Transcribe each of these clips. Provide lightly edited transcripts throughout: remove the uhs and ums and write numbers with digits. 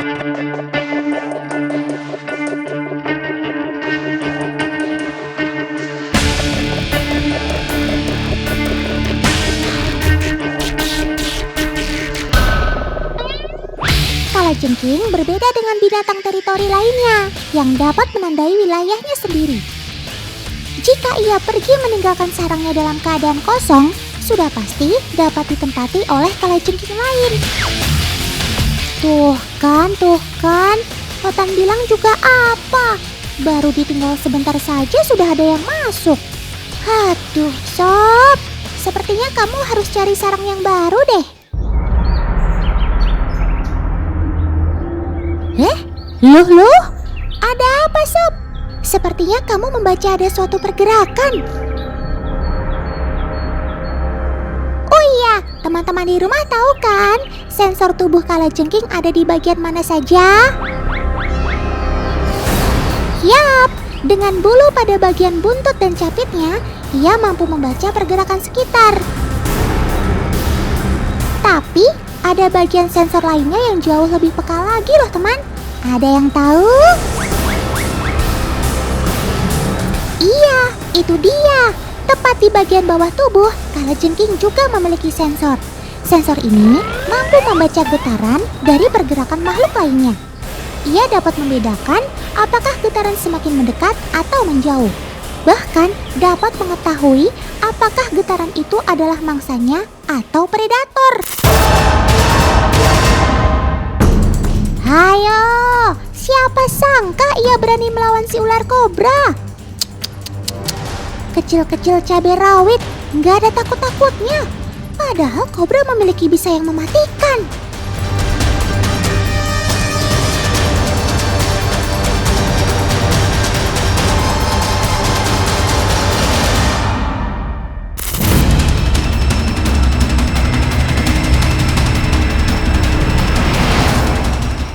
Kalajengking berbeda dengan binatang teritori lainnya yang dapat menandai wilayahnya sendiri. Jika ia pergi meninggalkan sarangnya dalam keadaan kosong, sudah pasti dapat ditempati oleh kalajengking lain. Tuh kan, Otan bilang juga apa? Baru ditinggal sebentar saja sudah ada yang masuk. Aduh, Sob, sepertinya kamu harus cari sarang yang baru deh. Loh? Ada apa, Sob? Sepertinya kamu membaca ada suatu pergerakan. Oh iya, teman-teman di rumah tahu kan sensor tubuh kalajengking ada di bagian mana saja? Yap, dengan bulu pada bagian buntut dan capitnya, ia mampu membaca pergerakan sekitar. Tapi, ada bagian sensor lainnya yang jauh lebih peka lagi loh teman. Ada yang tahu? Iya, itu dia. Tepat di bagian bawah tubuh, kalajengking juga memiliki sensor. Sensor ini mampu membaca getaran dari pergerakan makhluk lainnya. Ia dapat membedakan apakah getaran semakin mendekat atau menjauh. Bahkan dapat mengetahui apakah getaran itu adalah mangsanya atau predator. Hayo, siapa sangka ia berani melawan si ular kobra? Kecil-kecil cabai rawit, nggak ada takut-takutnya. Padahal kobra memiliki bisa yang mematikan.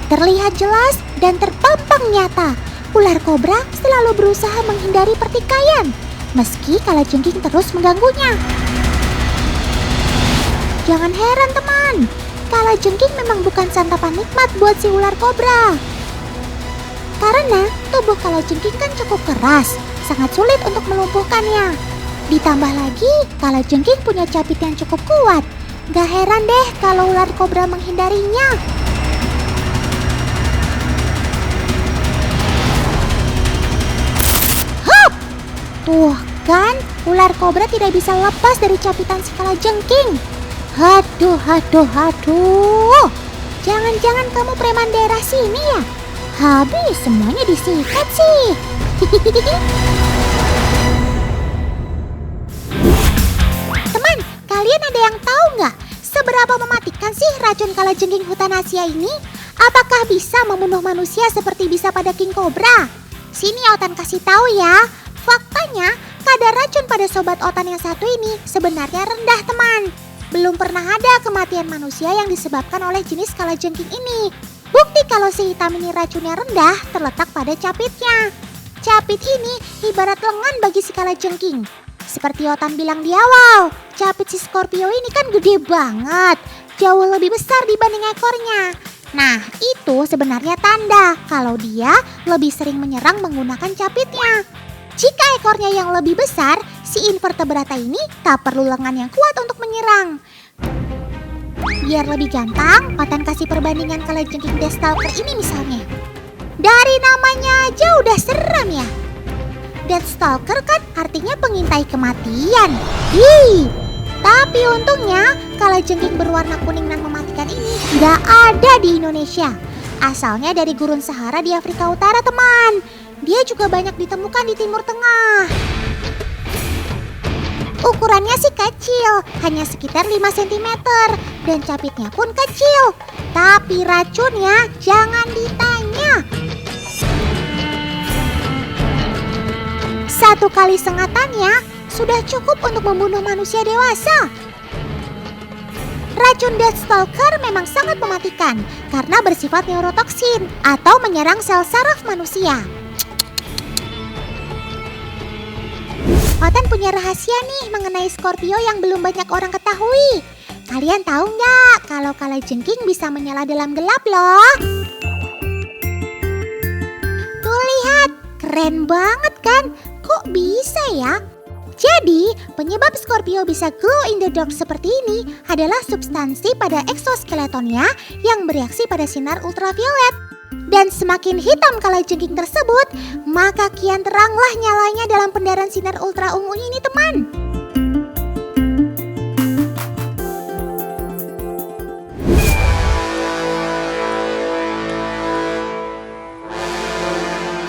Terlihat jelas dan terpampang nyata, ular kobra selalu berusaha menghindari pertikaian, meski kalajengking terus mengganggunya. Jangan heran teman, kalajengking memang bukan santapan nikmat buat si ular kobra. Karena tubuh kalajengking kan cukup keras, sangat sulit untuk melumpuhkannya. Ditambah lagi, kalajengking punya capit yang cukup kuat. Gak heran deh kalau ular kobra menghindarinya. Tuh kan, ular kobra tidak bisa lepas dari capitan si kalajengking. Aduh. Jangan-jangan kamu preman daerah sini ya? Habis semuanya disikat sih. Teman, kalian ada yang tahu nggak seberapa mematikan sih racun kalajengking hutan Asia ini? Apakah bisa membunuh manusia seperti bisa pada king cobra? Sini Otan kasih tahu ya. Faktanya, kadar racun pada sobat Otan yang satu ini sebenarnya rendah teman. Belum pernah ada kematian manusia yang disebabkan oleh jenis kalajengking ini. Bukti kalau si hitam ini racunnya rendah terletak pada capitnya. Capit ini ibarat lengan bagi si kalajengking. Seperti Otan bilang di awal, capit si Scorpio ini kan gede banget, jauh lebih besar dibanding ekornya. Nah, itu sebenarnya tanda kalau dia lebih sering menyerang menggunakan capitnya. Jika ekornya yang lebih besar, si invertebrata ini tak perlu lengan yang kuat untuk menyerang. Biar lebih gampang, Otan kasih perbandingan kalajengking Deathstalker ini misalnya. Dari namanya aja udah serem ya. Deathstalker kan artinya pengintai kematian. Tapi untungnya kalajengking berwarna kuning dan mematikan ini nggak ada di Indonesia. Asalnya dari gurun Sahara di Afrika Utara teman. Dia juga banyak ditemukan di Timur Tengah. Ukurannya sih kecil, hanya sekitar 5 cm. Dan capitnya pun kecil. Tapi racunnya jangan ditanya. Satu kali sengatannya sudah cukup untuk membunuh manusia dewasa. Racun Deathstalker memang sangat mematikan karena bersifat neurotoksin atau menyerang sel saraf manusia. Otan punya rahasia nih mengenai Scorpio yang belum banyak orang ketahui. Kalian tahu nggak kalau kalajengking bisa menyala dalam gelap loh? Keren banget kan? Kok bisa ya? Jadi, penyebab Scorpio bisa glow in the dark seperti ini adalah substansi pada eksoskeletonnya yang bereaksi pada sinar ultraviolet. Dan semakin hitam kalajengking tersebut, maka kian teranglah nyalanya dalam pendaran sinar ultra ungu ini, teman.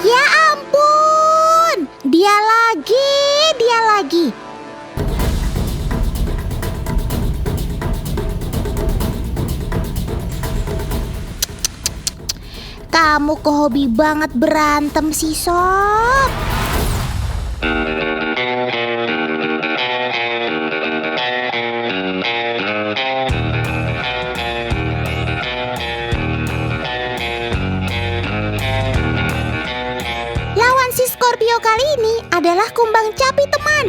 Ya ampun, dia lagi. Kamu kok hobi banget berantem sih, Sob? Lawan si Scorpio kali ini adalah kumbang capi, teman.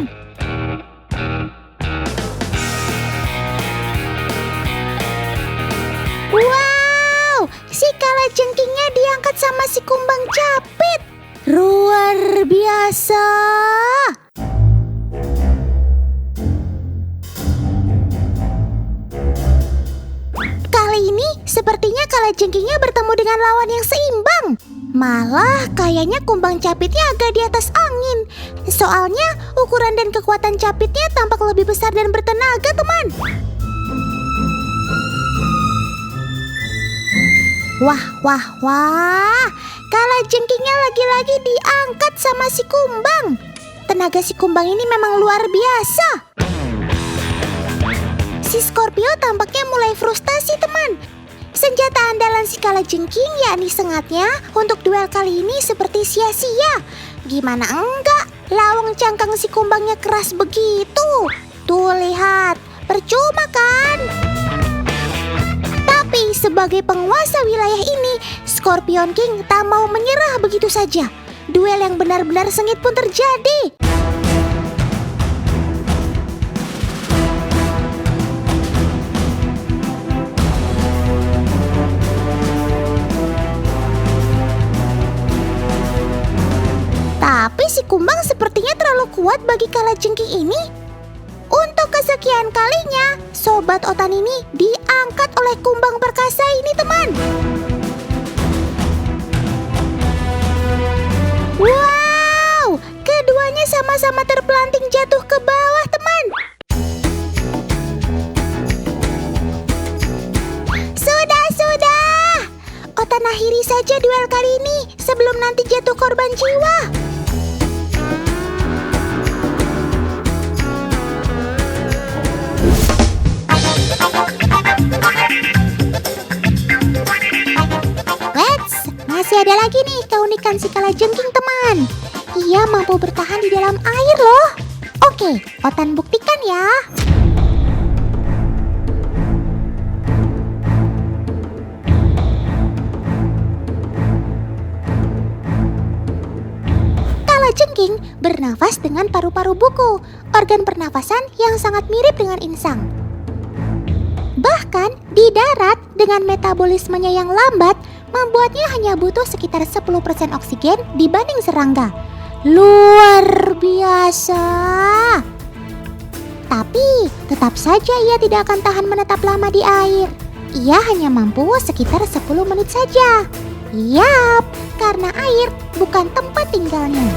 Wow, si kalajengkingnya diangkat sama si kumbang capit. Luar biasa. Kali ini sepertinya kalajengkingnya bertemu dengan lawan yang seimbang. Malah kayaknya kumbang capitnya agak di atas angin. Soalnya ukuran dan kekuatan capitnya tampak lebih besar dan bertenaga, teman. Wah, kalajengkingnya lagi-lagi diangkat sama si kumbang. Tenaga si kumbang ini memang luar biasa. Si Scorpio tampaknya mulai frustasi, teman. Senjata andalan si kalajengking yakni sengatnya untuk duel kali ini seperti sia-sia. Gimana enggak, lawang cangkang si kumbangnya keras begitu. Tuh lihat, percuma kan? Tapi sebagai penguasa wilayah ini, Scorpion King tak mau menyerah begitu saja. Duel yang benar-benar sengit pun terjadi. Tapi si kumbang sepertinya terlalu kuat bagi kalajengking ini. Untuk kesekian kalinya, Sobat Otan ini diangkat oleh kumbang perkasa ini, teman. Wow, keduanya sama-sama terpelanting jatuh ke bawah, teman. Sudah. Otan akhiri saja duel kali ini sebelum nanti jatuh korban jiwa. Masih ada lagi nih keunikan si kalajengking, teman. Ia mampu bertahan di dalam air loh. Oke, Otan buktikan ya. Kalajengking bernafas dengan paru-paru buku, organ pernafasan yang sangat mirip dengan insang. Bahkan di darat dengan metabolismenya yang lambat, membuatnya hanya butuh sekitar 10% oksigen dibanding serangga. Luar biasa. Tapi tetap saja ia tidak akan tahan menetap lama di air. Ia hanya mampu sekitar 10 menit saja. Yap, karena air bukan tempat tinggalnya.